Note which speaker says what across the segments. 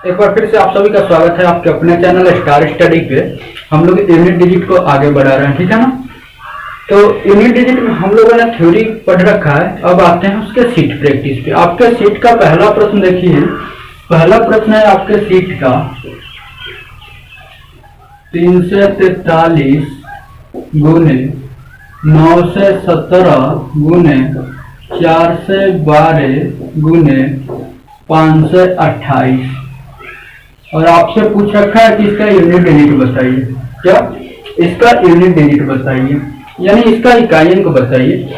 Speaker 1: एक बार फिर से आप सभी का स्वागत है आपके अपने चैनल स्टार स्टडी पे। हम लोग यूनिट डिजिट को आगे बढ़ा रहे हैं, ठीक है ना। तो यूनिट डिजिट में हम लोगों ने थ्योरी पढ़ रखा है। अब आते हैं उसके सीट प्रैक्टिस पे। आपके सीट का पहला प्रश्न देखिए। पहला प्रश्न है आपके सीट का 343 गुने 917 गुने 412 गुने 528 और आपसे पूछ रखा है कि इसका यूनिट डिजिट बताइए। क्या इसका यूनिट डिजिट बताइए, यानी इसका इकाइयन को बताइए।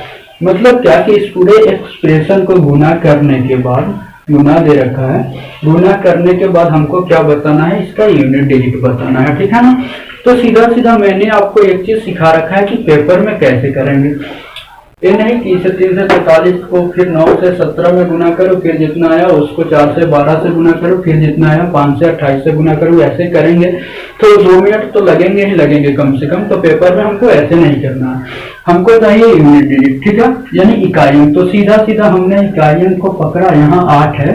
Speaker 1: मतलब क्या कि इस पूरे एक्सप्रेशन को गुना करने के बाद, गुना दे रखा है, गुना करने के बाद हमको क्या बताना है, इसका यूनिट डिजिट बताना है, ठीक है ना। तो सीधा सीधा मैंने आपको एक चीज सिखा रखा है कि पेपर में कैसे करेंगे। ये नहीं कि इसे 3 से 43 को फिर 9 से 17 में गुना करो, फिर जितना आया उसको 4 से 12 से गुना करो, फिर जितना आया 5 से 28 से गुना करो। ऐसे करेंगे तो 2 मिनट तो लगेंगे ही लगेंगे कम से कम। तो पेपर में हमको ऐसे नहीं करना है, हमको चाहिए यूनिट डिजिट, ठीक है, यानी इकाइयों। तो सीधा सीधा हमने इकाइयों को पकड़ा। यहाँ 8 है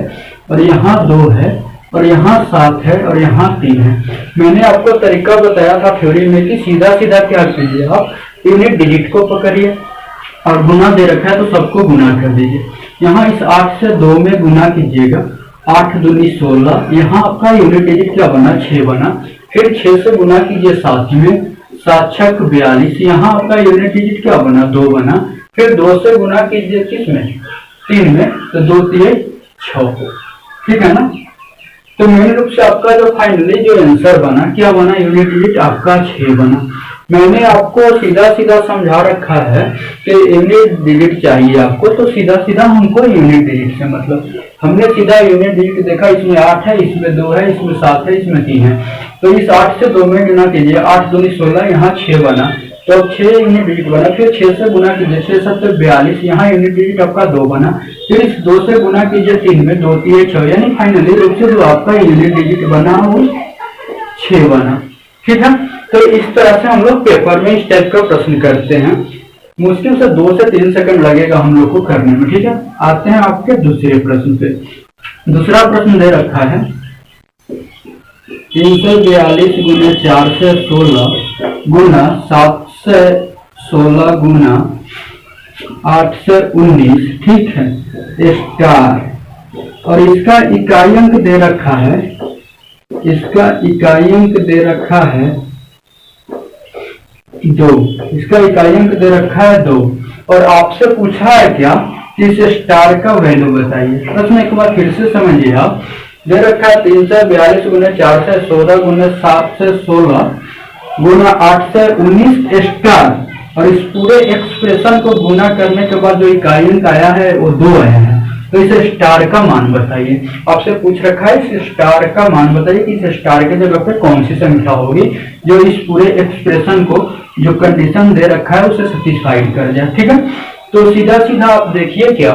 Speaker 1: और यहाँ 2 है और यहाँ 7 है और यहाँ 3 है। मैंने आपको तरीका बताया था थ्योरी में कि सीधा सीधा क्या कीजिए, आप यूनिट डिजिट को पकड़िए और गुना दे रखा है तो सबको गुना कर दीजिए। यहाँ इस 8 से 2 में गुना कीजिएगा, 8 दूनी 16। यहाँ आपका यूनिट डिजिट क्या बना, 6 बना। फिर 6 से गुना कीजिए 7 में, 7 छक 42। यहाँ आपका यूनिट डिजिट क्या बना, 2 बना। फिर 2 से गुना कीजिए किस में, 3 में, तो 2 3 6, ठीक है ना। तो मेन रूप से आपका जो फाइनली जो आंसर बना, क्या बना, यूनिट डिजिट आपका 6 बना। मैंने आपको सीधा सीधा समझा रखा है कि यूनिट डिजिट चाहिए आपको, तो सीधा सीधा हमको यूनिट डिजिट से मतलब हमने सीधा यूनिट डिजिट देखा। इसमें 8 है, इसमें 2 है, इसमें 7 है, इसमें 3 है। तो इस 8 से 2 में गुना कीजिए, 8 दूनी 16, यहाँ 6 बना। तो अब 6 यूनिट डिजिट बना। फिर 6 से गुना कीजिए, 6 7 42, यहाँ यूनिट डिजिट आपका 2 बना। फिर इस 2 से गुना कीजिए 3 में, 2 3 6, यानी फाइनली रूप से जो आपका यूनिट डिजिट बना वो 6 बना, ठीक है। तो इस तरह से हम लोग पेपर में इस टाइप का प्रश्न करते हैं। मुश्किल से 2 से 3 सेकंड लगेगा हम लोग को करने में, ठीक है। आते हैं आपके दूसरे प्रश्न पे। दूसरा प्रश्न दे रखा है 342 गुना 4 से 16 गुना 7 से 16 गुना 8 से 19, ठीक है, स्टार। और इसका इकाई अंक दे रखा है, इसका इकाई अंक दे रखा है 2। इसका इकाई अंक दे रखा है 2 और आपसे पूछा है क्या कि इस स्टार का वैल्यू बताइए। प्रश्न एक बार फिर से समझिए आप। दे रखा है 342 गुना 4 से 16 गुना 7 से 16 गुना 8 से 19 स्टार। और इस पूरे एक्सप्रेशन को गुना करने के बाद जो इकाई अंक आया है वो 2 आया है। तो इस स्टार का मान बताइए। आपसे पूछ रखा है इस स्टार का मान बताइए कि इस स्टार के जगह पे कौन सी संख्या होगी जो इस पूरे एक्सप्रेशन को, जो कंडीशन दे रखा है, उसे सेटिस्फाइड कर जाए, ठीक है। तो सीधा सीधा आप देखिए क्या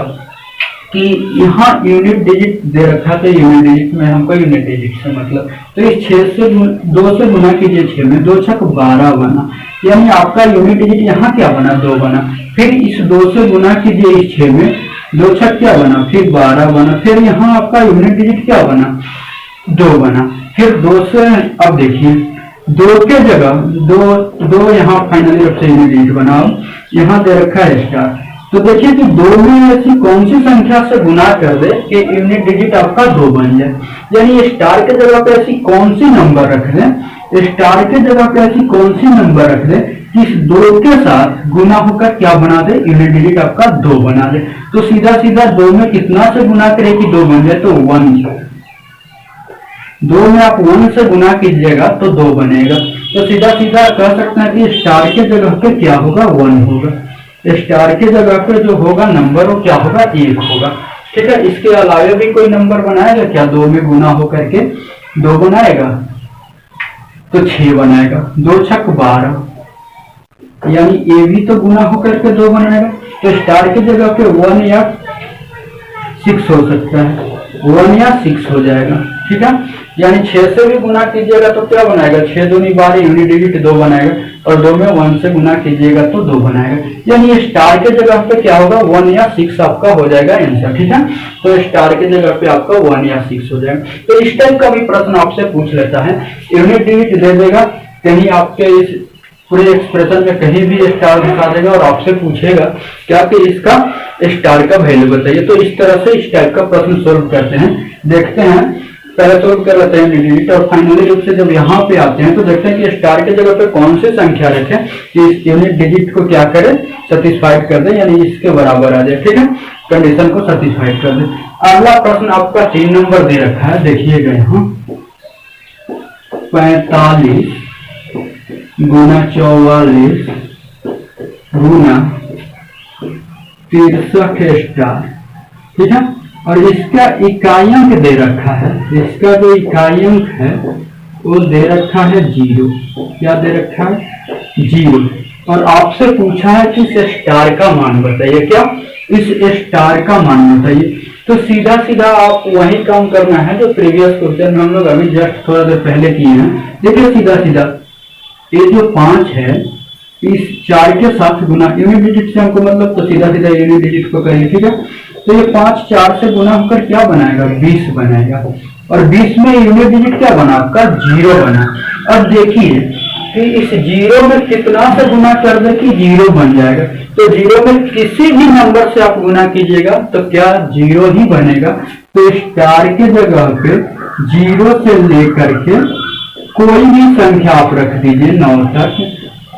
Speaker 1: कि यहाँ यूनिट डिजिट दे रखा था। यूनिट डिजिट में हमको यूनिट डिजिट से मतलब, तो इस 6 से 2 से गुना कीजिए 6 में, 2 छक 12 बना, यानी आपका यूनिट डिजिट यहाँ क्या बना, 2 बना। फिर इस 2 से गुना कीजिए इस 6 में, 2 छक क्या बना, फिर 12 बना। फिर यहाँ आपका यूनिट डिजिट क्या बना, 2 बना। फिर 2 से अब देखिए 2 के जगह 2 यहाँ फाइनली रूप से यूनिट डिजिट बनाओ, यहाँ दे रखा है स्टार। तो देखिए कि 2 में ऐसी कौन सी संख्या से गुना कर दे कि यूनिट डिजिट आपका 2 बन जाए, यानी स्टार के जगह पे ऐसी कौन सी नंबर रख दें, स्टार के जगह पे ऐसी कौन सी नंबर रख दें कि इस 2 के साथ गुना होकर क्या बना दे, यूनिट डिजिट आपका 2 बना दे। तो सीधा सीधा 2 में कितना से गुना करे कि 2 बन जाए, तो 1। 2 में आप 1 से गुना कीजिएगा तो 2 बनेगा। तो सीधा सीधा कह सकते हैं कि स्टार के जगह पे क्या होगा, 1 होगा। स्टार के जगह पे जो होगा नंबर वो क्या होगा, 1 होगा, ठीक है। इसके अलावा भी कोई नंबर बनाएगा क्या, 2 में गुना होकर के 2 बनाएगा तो 6 बनाएगा, 2 छक 12, यानी ये भी तो गुना होकर के 2 बनाएगा। तो स्टार की जगह पे 1 या 6 हो सकता है, 1 या 6 हो जाएगा, ठीक है। यानी 6 से भी गुना कीजिएगा तो क्या बनाएगा, 6 दूनी 12, यूनिट डिजिट 2 बनाएगा। और 2 में 1 से गुना कीजिएगा तो 2 बनाएगा। यानी स्टार के जगह पे क्या होगा 1 या 6 आपका हो जाएगा आंसर। ठीक है, तो स्टार के जगह पे आपका 1 या 6 हो जाएगा। तो इस टाइप का भी प्रश्न आपसे पूछ लेता है, यूनिट डिजिट दे देगा, कहीं आपके इस पूरे एक्सप्रेशन में कहीं भी स्टार दिखा देगा और आपसे पूछेगा क्या कि इसका स्टार का वैल्यू बताइए। तो इस तरह से इस टाइप का प्रश्न सोल्व करते हैं। देखते हैं, पहले सोल्व कर लेते हैं डिजिट और फाइनली रूप से जब यहाँ पे आते हैं तो देखते हैं कि स्टार के जगह पे कौन सी संख्या रखें कि इस यूनिट डिजिट को क्या करे, सेटिस्फाइड कर दे, यानी इसके बराबर आ जाए। ठीक है, कंडीशन को सेटिस्फाइड कर दे। अगला प्रश्न आपका 3 नंबर दे रखा है, देखिएगा यहाँ 45 गुना 44 गुना 63 स्टार। ठीक है, और इसका इकाइयांक दे रखा है, इसका जो इकाइयांक है वो दे रखा है 0। क्या दे रखा है 0। और आपसे पूछा है कि इस स्टार का मान बताइए। क्या इस स्टार का मान बताइए। तो सीधा सीधा आप वही काम करना है जो प्रीवियस क्वेश्चन में हम लोग अभी जस्ट थोड़ा देर पहले किए हैं। देखिए सीधा सीधा ये जो 5 है इस 4 के साथ गुना, यूनिट डिजिट से हमको मतलब, तो सीधा सीधा यूनिट डिजिट को करिए। ठीक है, तो ये 5 4 से गुना होकर क्या बनाएगा 20 बनाएगा, और 20 में यूनिट डिजिट क्या बना आपका 0 बना। अब देखिए कि इस 0 में कितना से गुना कर दे कि 0 बन जाएगा। तो 0 में किसी भी नंबर से आप गुना कीजिएगा तो क्या 0 ही बनेगा। तो स्टार के जगह पे 0 से लेकर के कोई भी संख्या आप रख दीजिए 9 तक,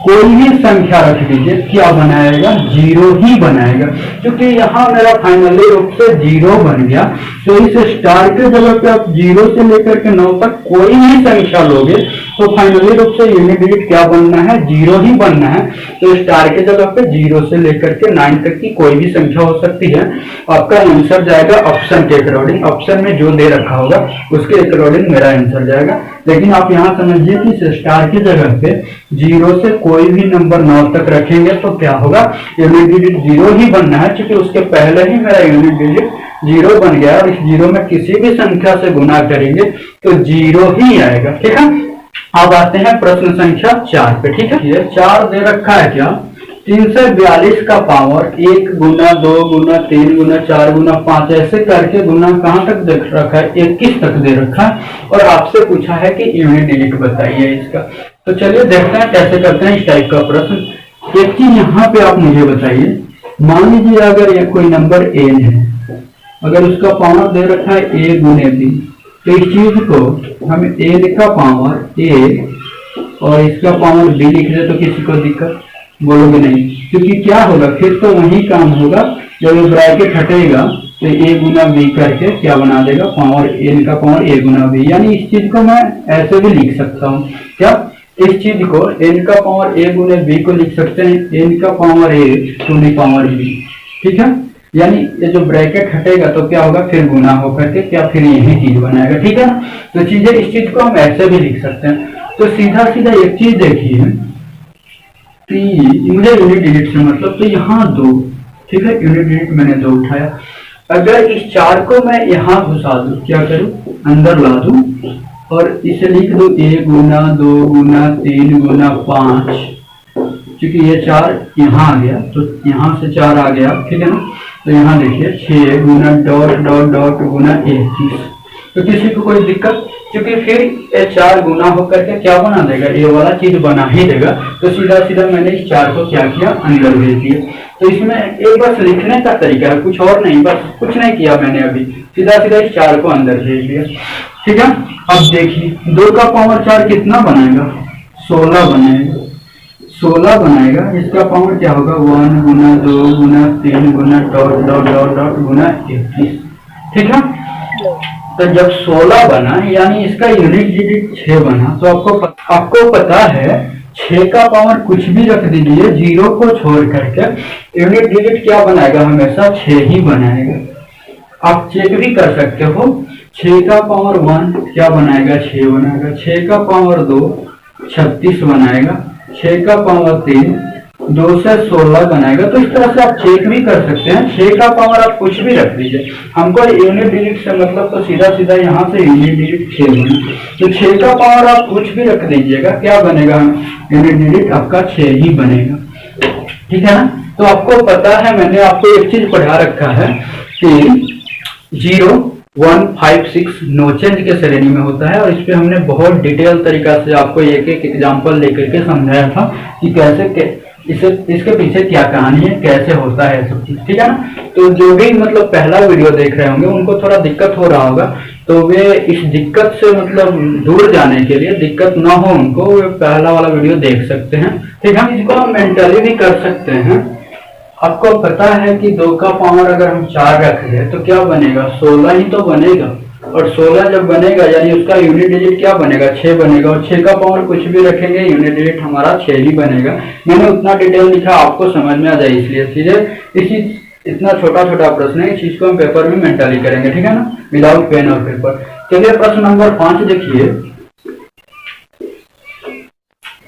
Speaker 1: कोई भी संख्या रख दीजिए, क्या बनाएगा 0 ही बनाएगा। क्योंकि यहाँ मेरा फाइनली रूप से 0 बन गया। तो इस स्टार के जगह पे आप 0 से लेकर के 9 तक कोई भी संख्या लोगे तो फाइनली रूप से यूनिट डिजिट क्या बनना है 0 ही बनना है। तो स्टार के जगह पे 0 से लेकर के 9 तक की कोई भी संख्या हो सकती है। आपका आंसर जाएगा ऑप्शन के अकॉर्डिंग, ऑप्शन में जो दे रखा होगा उसके अकॉर्डिंग मेरा आंसर जाएगा। लेकिन आप यहाँ समझिए कि इस स्टार की जगह पे 0 से कोई भी नंबर 9 तक रखेंगे तो क्या होगा यूनिट डिजिट 0 ही बनना है। क्योंकि उसके पहले ही मेरा यूनिट डिजिट 0 बन गया और इस 0 में किसी भी संख्या से गुना करेंगे तो 0 ही आएगा। ठीक है, अब आते हैं प्रश्न संख्या 4 पे। ठीक है, ये 4 दे रखा है क्या 342 का पावर 1 गुना 2 गुना 3 गुना 4 गुना 5 ऐसे करके गुना कहाँ तक दे रखा है 21 तक दे रखा है। और आपसे पूछा है कि यूनिट डिजिट बताइए इसका। तो चलिए देखते हैं कैसे करते हैं इस टाइप का प्रश्न। एक चीज यहाँ पे आप मुझे बताइए, मान लीजिए अगर ये कोई नंबर n है, अगर उसका पावर दे रखा है a गुने b, तो इस चीज को हम n का पावर a और इसका पावर b लिख दे तो किसी को दिक्कत बोलोगे नहीं। क्योंकि क्या होगा फिर तो वही काम होगा, जब ये ब्रैकेट हटेगा तो a गुना b करके क्या बना देगा पावर n का पावर a गुना b। यानी इस चीज को मैं ऐसे भी लिख सकता हूँ, क्या इस चीज को n का पावर a गुने b को लिख सकते हैं n का power a to the power b। ठीक है, यानी ये जो ब्रैकेट हटेगा तो क्या होगा फिर गुना होकर के क्या फिर यही चीज बनाएगा। ठीक है, तो चीजें इस चीज को हम ऐसे भी लिख सकते हैं। तो सीधा सीधा एक चीज देखिए, मुझे यूनिट डिजिट से मतलब, तो यहाँ 2, ठीक है यूनिट डिजिट मैंने 2 उठाया। अगर इस 4 को मैं यहाँ घुसा दूं, क्या करूं अंदर ला दूं और इसे लिख दो a गुना 2 गुना 3 गुना 5, क्योंकि ये 4 यहाँ आ गया तो यहाँ से 4 आ गया। ठीक है ना, तो यहाँ देखिए 6 गुना डॉट डॉट डॉट गुना 21, तो किसी को कोई दिक्कत, क्योंकि फिर ये 4 गुना होकर के क्या बना देगा ये वाला चीज बना ही देगा। तो सीधा सीधा मैंने इस 4 को क्या किया अंदर भेज दिया। तो इसमें एक बस लिखने का तरीका है, कुछ और नहीं, बस कुछ नहीं किया मैंने, अभी सीधा सीधा इस 4 को अंदर भेज दिया। ठीक है, अब देखिए 2 का पावर 4 कितना बनाएगा 16 बनाएगा, 16 बनाएगा। इसका पावर क्या होगा 1 गुना 2 गुना 3 गुना डॉट डॉट डॉट डॉट गुना 21। ठीक है, तो जब 16 बना यानी इसका यूनिट डिजिट 6 बना। तो आपको पता है 6 का पावर कुछ भी रख दीजिए 0 को छोड़ करके यूनिट डिजिट क्या बनाएगा हमेशा 6 ही बनाएगा। आप चेक भी कर सकते हो, 6 का पावर 1 क्या बनाएगा 6 बनाएगा, 6 का पावर 2 36 बनाएगा, 6 का पावर 3 2 से 16 बनाएगा। तो इस तरह से आप चेक भी कर सकते हैं। 6 का पावर आप कुछ भी रख दीजिए, हमको यूनिट डिजिट से मतलब तो सीधा सीधा यहाँ से यूनिट डिजिट 6 बने, तो 6 का पावर आप कुछ भी रख दीजिएगा, क्या बनेगा, यूनिट डिजिट आपका 6 ही बनेगा। ठीक है ना। तो आपको पता है, मैंने आपको एक चीज पढ़ा रखा है कि 0, 1, 5, 6 नो चेंज के श्रेणी में होता है, और इस पे हमने बहुत डिटेल तरीका से आपको एक एक एग्जांपल लेकर के समझाया था कि कैसे इसके पीछे क्या कहानी है, कैसे होता है सब चीज। ठीक है ना। तो जो भी मतलब पहला वीडियो देख रहे होंगे उनको थोड़ा दिक्कत हो रहा होगा, तो वे इस दिक्कत से मतलब दूर जाने के लिए, दिक्कत ना हो उनको, वे पहला वाला वीडियो देख सकते हैं। ठीक है। इसको हम मेंटली भी कर सकते हैं। आपको पता है कि 2 का पावर अगर हम 4 रख दें तो क्या बनेगा, 16 ही तो बनेगा, और 16 जब बनेगा यानी उसका यूनिट डिजिट क्या बनेगा, 6 बनेगा, और 6 का पावर कुछ भी रखेंगे यूनिट डिजिट हमारा 6 ही बनेगा। मैंने उतना डिटेल लिखा, आपको समझ में आ जाए इसलिए सीधे इसी इतना छोटा छोटा प्रश्न है, इस चीज को हम पेपर में मेंटली करेंगे। ठीक है ना, विदाउट पेन और पेपर। चलिए प्रश्न नंबर 5 देखिए।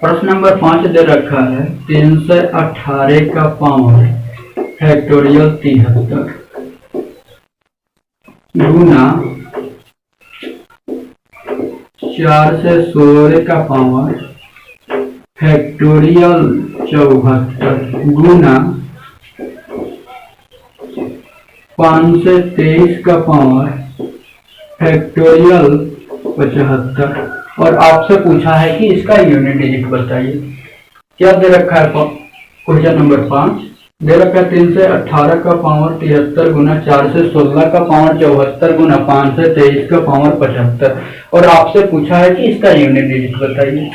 Speaker 1: प्रश्न नंबर 5 दे रखा है 318 का पावर फैक्टोरियल 73 गुना 4 से 16 का पावर फैक्टोरियल 74 गुना 5 से 23 का पावर फैक्टोरियल 75, और आपसे पूछा है कि इसका यूनिट डिजिट बताइए। क्या दे रखा है क्वेश्चन नंबर 5 दे रखा है 3 से 18 का पावर 73 गुना 4 से 16 का पावर 74 गुना 5 से 23 का पावर 75, और आपसे पूछा है कि इसका यूनिट डिजिट बताइए।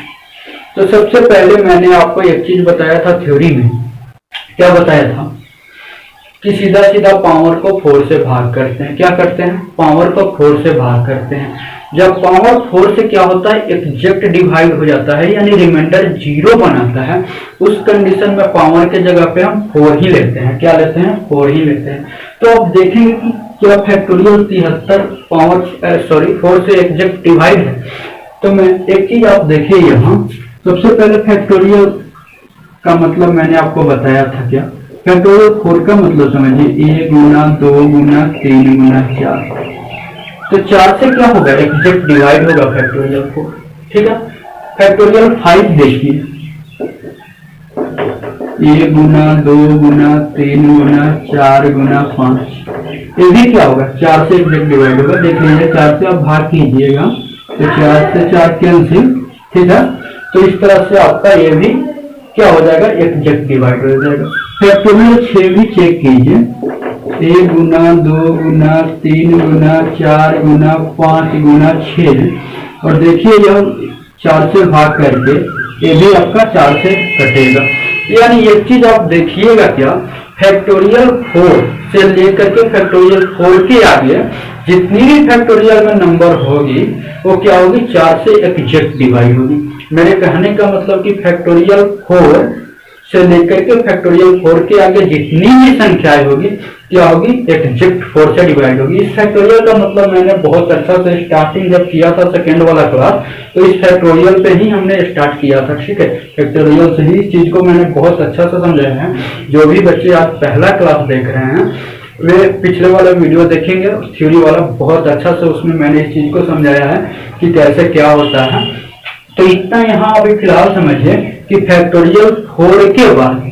Speaker 1: तो सबसे पहले मैंने आपको एक चीज बताया था थ्योरी में, क्या बताया था कि सीधा सीधा पावर को 4 से भाग करते हैं। क्या करते हैं, पावर को 4 से भाग करते हैं। जब पावर 4 से क्या होता है, एग्जैक्ट डिवाइड हो जाता है, यानी रिमाइंडर 0 बनाता है, उस कंडीशन में पावर के जगह पे हम 4 ही लेते हैं। क्या लेते हैं, 4 ही लेते हैं। तो आप देखेंगे कि क्या फैक्टोरियल 73 पावर 4 से एग्जैक्ट डिवाइड है। तो मैं एक चीज आप देखिए यहाँ, सबसे पहले फैक्टोरियल का मतलब मैंने आपको बताया था। क्या फैक्टोरियल 4 का मतलब समझिए, 1 गुना 2 गुना 3 गुना 4, तो 4 से क्या होगा, एग्जैक्ट डिवाइड होगा फैक्टोरियल 4। ठीक है। फैक्टोरियल 5 देखिए, 1 गुना 2 गुना 3 गुना 4 गुना 5, ये भी क्या होगा, 4 से एग्जैक्ट डिवाइड होगा। देख लीजिए 4 से आप भाग कीजिएगा तो 4 से 4 कैंसिल। ठीक है। तो इस तरह से आपका ये भी क्या हो जाएगा, एग्जैक्ट डिवाइड हो जाएगा। फैक्टोरियल 6 भी चेक कीजिए, 1 गुना 2 गुना 3 गुना 4 गुना 5 गुना 6, और देखिए यह 4 से भाग करके ये भी आपका 4 से कटेगा। यानी एक चीज आप देखिएगा, क्या फैक्टोरियल 4 से लेकर के फैक्टोरियल 4 के आगे जितनी भी फैक्टोरियल में नंबर होगी वो क्या होगी, 4 से एग्जैक्ट डिवाइड होगी। मेरे कहने का मतलब कि फैक्टोरियल 4 से लेकर के फैक्टोरियल 4 के आगे जितनी भी संख्याएं होगी क्या होगी, एग्जैक्ट 4 से डिवाइड होगी। इस फैक्टोरियल का मतलब मैंने बहुत अच्छा से स्टार्टिंग जब किया था सेकेंड वाला क्लास, तो इस फैक्टोरियल पे ही हमने स्टार्ट किया था। ठीक है, फैक्टोरियल से ही इस चीज को मैंने बहुत अच्छा से समझाया है। जो भी बच्चे आज पहला क्लास देख रहे हैं वे पिछले वाला वीडियो देखेंगे, थ्योरी वाला बहुत अच्छा से उसमें मैंने इस चीज को समझाया है कि कैसे क्या होता है। तो इतना यहाँ अभी फिलहाल समझिए कि फैक्टोरियल 4 के बाद,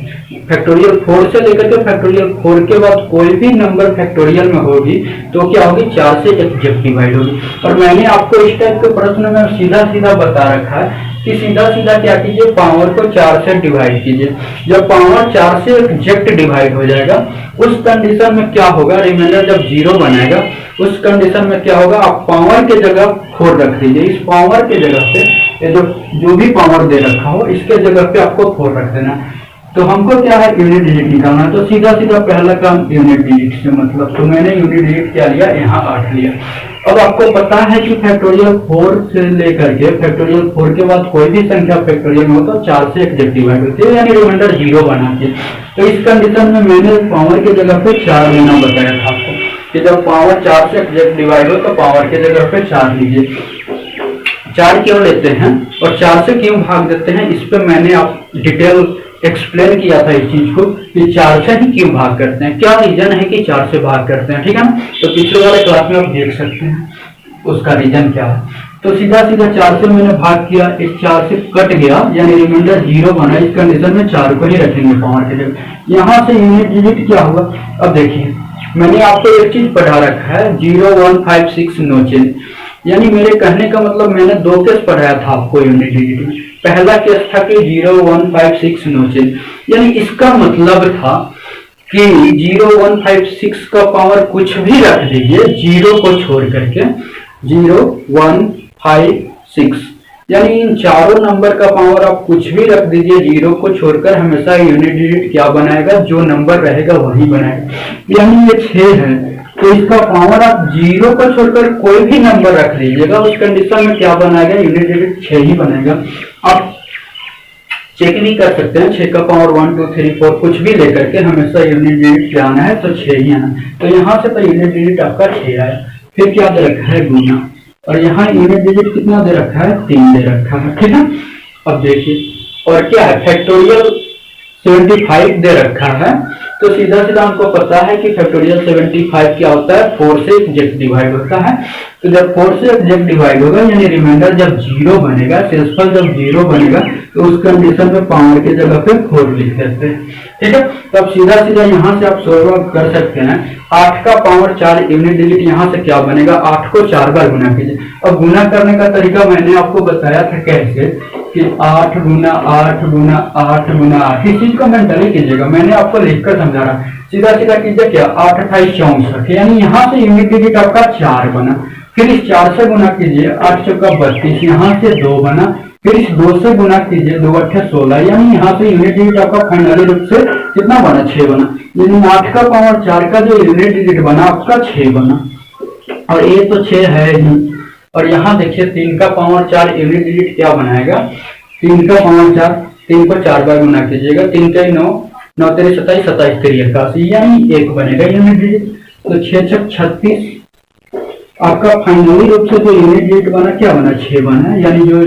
Speaker 1: फैक्टोरियल 4 से लेकर के फैक्टोरियल 4 के बाद कोई भी नंबर फैक्टोरियल में होगी तो क्या होगी, 4 से एग्जैक्ट डिवाइड होगी। और मैंने आपको इस टाइप के प्रश्न में सीधा सीधा बता रखा है कि सीधा सीधा क्या कीजिए, पावर को 4 से डिवाइड कीजिए। जब पावर 4 से एग्जैक्ट डिवाइड हो जाएगा उस कंडीशन में क्या होगा, रिमाइंडर जब 0 बनाएगा उस कंडीशन में क्या होगा, आप पावर के जगह 4 रख दीजिए। इस पावर के जगह पे ये जो भी पावर दे रखा हो इसके जगह पे आपको 4 रख देना। तो हमको क्या है, यूनिट डिजिट निकालना है। तो सीधा सीधा पहला काम यूनिट डिजिट से मतलब, तो मैंने यूनिट डिजिट क्या लिया, यहाँ 8 लिया। अब आपको पता है कि फैक्टोरियल 4 से लेकर के फैक्टोरियल 4 के बाद कोई भी संख्या फैक्टोरियल में हो तो 4 से एग्जैक्ट डिवाइड होती है, यानी रिमाइंडर 0 बना के। तो इस कंडीशन में मैंने पावर के जगह पे 4 लेना बताया था आपको कि जब पावर 4 से एग्जैक्ट डिवाइड हो तो पावर के जगह पे 4 लीजिए। 4 क्यों लेते हैं और 4 से क्यों भाग देते हैं, इस पे मैंने आप डिटेल एक्सप्लेन किया था इस चीज को कि 4 से ही क्यों भाग करते हैं, क्या रीजन है कि 4 से भाग करते हैं, ठीक है ना। तो पिछले वाले क्लास में आप देख सकते हैं उसका रीजन क्या है। तो सीधा सीधा 4 से मैंने भाग किया, इस 4 से कट गया यानी रिमाइंडर 0 बना। इस कंडीशन में 4 को ही रखेंगे पावर के जगह। यहाँ से यूनिट डिजिट क्या हुआ, अब देखिए मैंने आपको एक चीज पढ़ा रखा है 0 1 5 6 नो चेंज, यानी मेरे कहने का मतलब मैंने 2 केस पढ़ाया था आपको यूनिट डिजिट में। पहला केस था कि 0 1 5 6 नो चेंज, यानी इसका मतलब था कि 0 1 5 6 का पावर कुछ भी रख दीजिए 0 को छोड़ करके, 0 1 5 6, यानी इन चारों नंबर का पावर आप कुछ भी रख दीजिए 0 को छोड़कर, हमेशा यूनिट डिजिट क्या बनाएगा, जो नंबर रहेगा वही बनाएगा। यानी ये 6 है तो इसका पावर आप 0 को छोड़कर कोई भी नंबर रख लीजिएगा, उस कंडीशन में क्या बनाएगा, यूनिट डिजिट 6 ही बनेगा। आप चेक नहीं कर सकते हैं 6 का पावर 1 2 3 4 कुछ भी लेकर के, हमेशा यूनिट डिजिट क्या आना है, तो 6 ही आना। तो यहाँ से तो यूनिट डिजिट आपका 6 आया। फिर क्या दे रखा है, गुना, और यहाँ यूनिट डिजिट कितना दे रखा है, 3 दे रखा है, ठीक है। अब देखिए और क्या है, फैक्टोरियल 75 दे रखा है। तो सीधा सीधा हमको पता है कि फैक्टोरियल 75 क्या होता है, 4 से एग्जैक्ट डिवाइड होता है। तो जब 4 से एग्जैक्ट डिवाइड होगा यानी रिमाइंडर जब 0 बनेगा, शेषफल जब 0 बनेगा, तो उस कंडीशन में पावर की जगह पे 4 लिख देते हैं, ठीक है। तो अब सीधा सीधा यहाँ से आप सॉल्व कर सकते हैं। 8 का पावर 4 यूनिट डिजिट यहाँ से क्या बनेगा, 8 को 4 बार गुना कीजिए। अब गुना करने का तरीका मैंने आपको बताया था कैसे, कि 8 गुना 8 गुना 8 गुना 8, इस चीज को मेंटली कीजिएगा, मैंने आपको लिखकर समझा रहा। सीधा सीधा कीजिए क्या, 8 28 64, यानी यहाँ से यूनिट डिजिट आपका 4 बना। फिर इस 4 से गुना कीजिए, 8 चौका 32, यहाँ से 2 बना। फिर इस 2 से गुना कीजिए, 2 8 16, यानी यहाँ से यूनिट डिजिट आपका फाइनली रूप से कितना बना, 6 बना। यानी 8 का पावर 4 का जो यूनिट डिजिट बना आपका 6 बना, और ये तो 6 है ही। और यहाँ देखिए 3 का पावर 4 यूनिट डिजिट क्या बनाएगा, 3 का पावर 4, 3 को 4 बार गुना कीजिएगा, 3 का 9 9 3 27 27 3 81, यानी 1 बनेगा यूनिट डिजिट। तो 6 6 36, आपका फाइनली रूप से जो यूनिट डिजिट बना क्या बना, 6 बना, यानी जो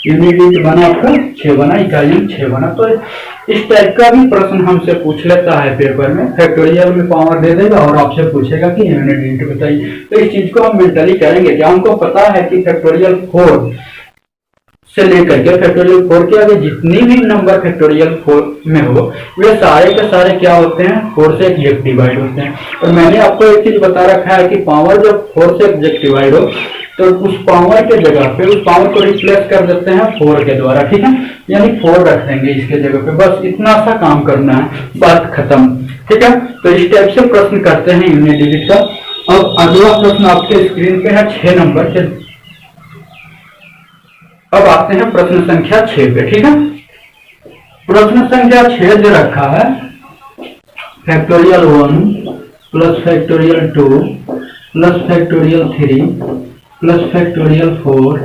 Speaker 1: यूनिट डिजिट बना आपका 6 बना, इकाई 6 बना। तो इस टाइप का भी प्रश्न हमसे पूछ लेता है पेपर में, फैक्टोरियल में पावर दे देगा और आपसे पूछेगा कि यूनिट डिजिट बताइए। तो इस चीज को हम मेंटली करेंगे क्या, हमको पता है कि फैक्टोरियल 4 से लेकर के फैक्टोरियल 4 के आगे जितनी भी नंबर फैक्टोरियल 4 में हो वे सारे के सारे क्या होते हैं, 4 से एग्जैक्ट डिवाइड होते हैं। और मैंने आपको एक चीज बता रखा है कि पावर जब 4 से एग्जैक्ट डिवाइड हो तो उस पावर के जगह पे उस पावर को रिप्लेस कर देते हैं 4 के द्वारा, ठीक है। यानी 4 रख देंगे इसके जगह पे, बस इतना सा काम करना है, बात खत्म, ठीक है। तो इस टाइप से प्रश्न करते हैं यूनिट डिजिट का। अब अगला प्रश्न आपके स्क्रीन पे है 6 नंबर से। अब आते हैं प्रश्न संख्या 6 पे, ठीक है। प्रश्न संख्या 6 दे रखा है factorial 1 plus factorial 2 plus factorial 3 plus factorial 4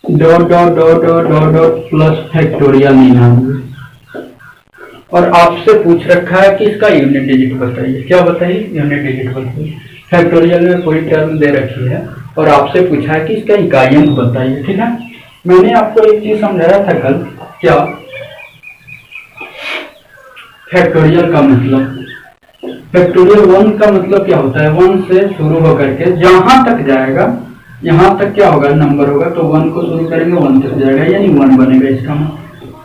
Speaker 1: dot dot dot dot dot dot plus factorial 99। और आपसे पूछ रखा है कि इसका यूनिट डिजिट बताइए, क्या बताइए, यूनिट डिजिट बताइए। फैक्टोरियल में पूरी टर्म दे रखी है और आपसे पूछा है कि इसका इकाई अंक बताइए, ठीक है। मैंने आपको एक चीज समझाया था कल, क्या फैक्टोरियल का मतलब, फैक्टोरियल 1 का मतलब क्या होता है, 1 से शुरू होकर के जहां तक जाएगा यहां तक क्या होगा, नंबर होगा, तो 1 को शुरू करेंगे 1 तक जाएगा यानी 1 बनेगा इसका मान।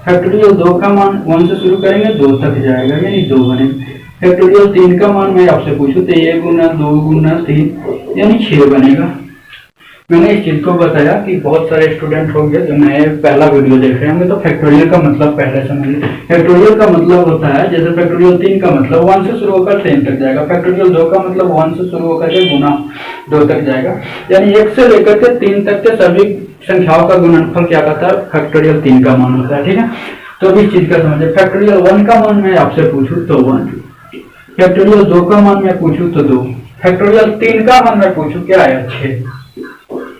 Speaker 1: फैक्टोरियल 2 का मान 1 से शुरू करेंगे 2 तक जाएगा यानी 2 बनेगा। फैक्टोरियल 3 का मान मैं आपसे पूछूं तो 1 गुना 2 गुना 3 यानी 6 बनेगा। मैंने इस चीज को बताया कि बहुत सारे स्टूडेंट होंगे जो नए पहला वीडियो देख रहे होंगे, तो फैक्टोरियल का मतलब पहले समझिए। फैक्टोरियल का मतलब होता है, जैसे फैक्टोरियल 3 का मतलब 1 से शुरू होकर 3 तक जाएगा, फैक्टोरियल 2 का मतलब 1 से शुरू होकर के गुना 2 तक जाएगा, यानी 1 से लेकर के 3 तक के सभी संख्याओं का गुणनफल क्या कहता है, फैक्टोरियल 3 का मान होता है, ठीक है। तो इस चीज का समझिए। फैक्टोरियल 1 का मान मैं आपसे पूछूं तो 1, फैक्टोरियल 2 का मान मैं पूछूं तो 2, फैक्टोरियल 3 का मान मैं पूछूं क्या आया 6,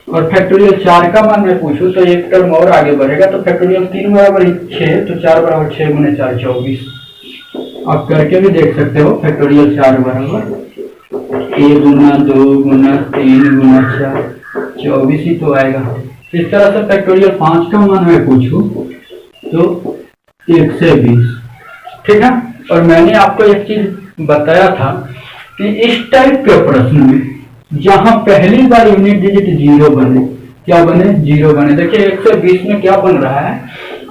Speaker 1: और फैक्टोरियल 4 का मान मैं पूछूं तो एक टर्म और आगे बढ़ेगा, तो फैक्टोरियल 3 बराबर 6 तो 4 बराबर 6 गुने 4 24। आप करके भी देख सकते हो, फैक्टोरियल 4 बराबर 1 गुना 2 गुना 3 गुना 4 24 ही तो आएगा। इस तरह से फैक्टोरियल 5 का मान मैं पूछूं तो 120, ठीक है। और मैंने आपको एक चीज बताया था कि इस टाइप के प्रश्न में जहां पहली बार यूनिट डिजिट जीरो बने, क्या बने, जीरो बने। देखिए 120 में क्या बन रहा है,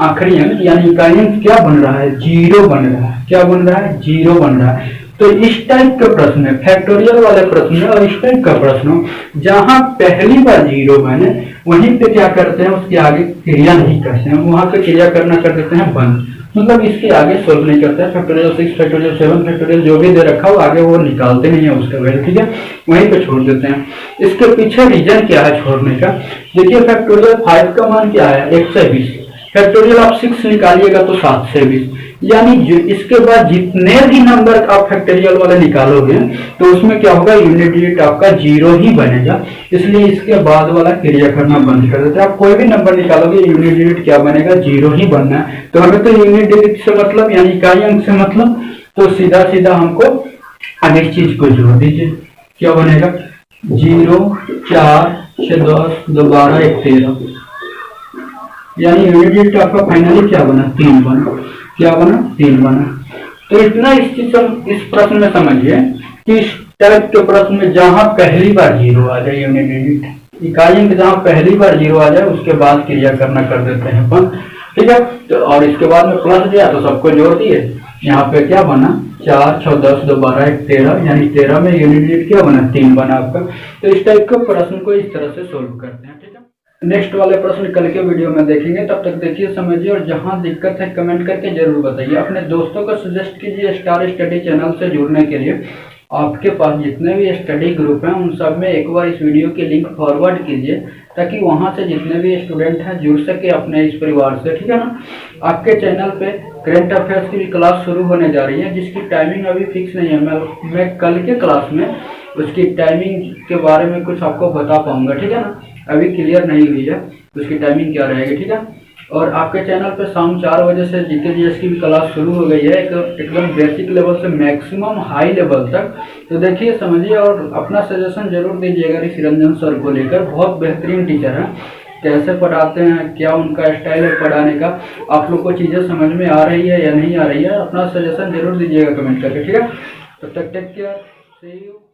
Speaker 1: आखिरी अंक यानी इकाई अंक क्या बन रहा है, जीरो बन रहा है। क्या बन रहा है, जीरो बन रहा है। तो इस टाइप के प्रश्न में, फैक्टोरियल वाले प्रश्न में और इस टाइप का प्रश्न जहां पहली बार जीरो बने वहीं पे क्या करते हैं, उसके आगे क्रिया नहीं करते हैं, वहां पे क्रिया करना कर देते हैं बंद। मतलब इसके आगे सोल्व नहीं करते हैं। फैक्टोरियल 6, फैक्टोरियल 7, फैक्टोरियल जो भी दे रखा हो आगे वो निकालते नहीं है उसका वैल्यू, ठीक है, वहीं पे छोड़ देते हैं। इसके पीछे रीजन क्या है छोड़ने का, देखिए फैक्टोरियल 5 का मान क्या है, 120। फैक्टोरियल आप 6 निकालिएगा तो 720, यानी इसके बाद जितने भी नंबर आप फैक्टोरियल वाले निकालोगे तो उसमें क्या होगा, यूनिट डिजिट आपका जीरो ही बनेगा। इसलिए इसके बाद वाला क्रिया करना बंद कर देते हैं। आप कोई भी नंबर निकालोगे यूनिट डिजिट क्या बनेगा, जीरो ही बनना है। तो हमें तो यूनिट डिजिट से मतलब यानी इकाई अंक से मतलब, तो सीधा सीधा हमको अनेक चीज को जोड़ दीजिए, क्या बनेगा, 0, 4, 6, 10, 2, 12, 1, 13, यानी यूनिट डिजिट आपका फाइनली क्या बना, 3 बना। क्या बना, 3 बना। तो इतना इस चीज इस प्रश्न में समझिए कि इस टाइप के प्रश्न में जहां पहली बार जीरो आ जाए, यूनिट डिजिट इकाई अंक जहां पहली बार जीरो आ जाए उसके बाद क्रिया करना कर देते हैं अपन, ठीक है। तो और इसके बाद में प्लस दिया तो सबको जोड़ दिए, यहाँ पे क्या बना, 4, 6, 10, 2, 12, 1, 13, यानी 13 में यूनिट डिजिट क्या बना, 3 बना आपका। तो इस टाइप के प्रश्न को इस तरह से सोल्व करते हैं, ठीक है। नेक्स्ट वाले प्रश्न कल के वीडियो में देखेंगे, तब तक देखिए समझिए, और जहां दिक्कत है कमेंट करके जरूर बताइए। अपने दोस्तों को सजेस्ट कीजिए स्टार स्टडी चैनल से जुड़ने के लिए। आपके पास जितने भी स्टडी ग्रुप हैं उन सब में एक बार इस वीडियो की लिंक फॉरवर्ड कीजिए ताकि वहां से जितने भी स्टूडेंट हैं जुड़ सके अपने इस परिवार से, ठीक है ना। आपके चैनल पे करंट अफेयर्स की भी क्लास शुरू होने जा रही है जिसकी टाइमिंग अभी फिक्स नहीं है। मैं कल के क्लास में उसकी टाइमिंग के बारे में कुछ आपको बता पाऊंगा, ठीक है ना। अभी क्लियर नहीं हुई है उसकी टाइमिंग क्या रहेगी, ठीक है। और आपके चैनल पे शाम 4 बजे से जीके जीएस की भी क्लास शुरू हो गई है, एकदम बेसिक लेवल से मैक्सिमम हाई लेवल तक। तो देखिए समझिए और अपना सजेशन जरूर दीजिएगा ऋषि रंजन सर को लेकर। बहुत बेहतरीन टीचर हैं, कैसे पढ़ाते हैं, क्या उनका स्टाइल है पढ़ाने का, आप लोग को चीज़ें समझ में आ रही है या नहीं आ रही है, अपना सजेशन जरूर दीजिएगा कमेंट करके, ठीक है। तब तक टेक केयर, सी यू।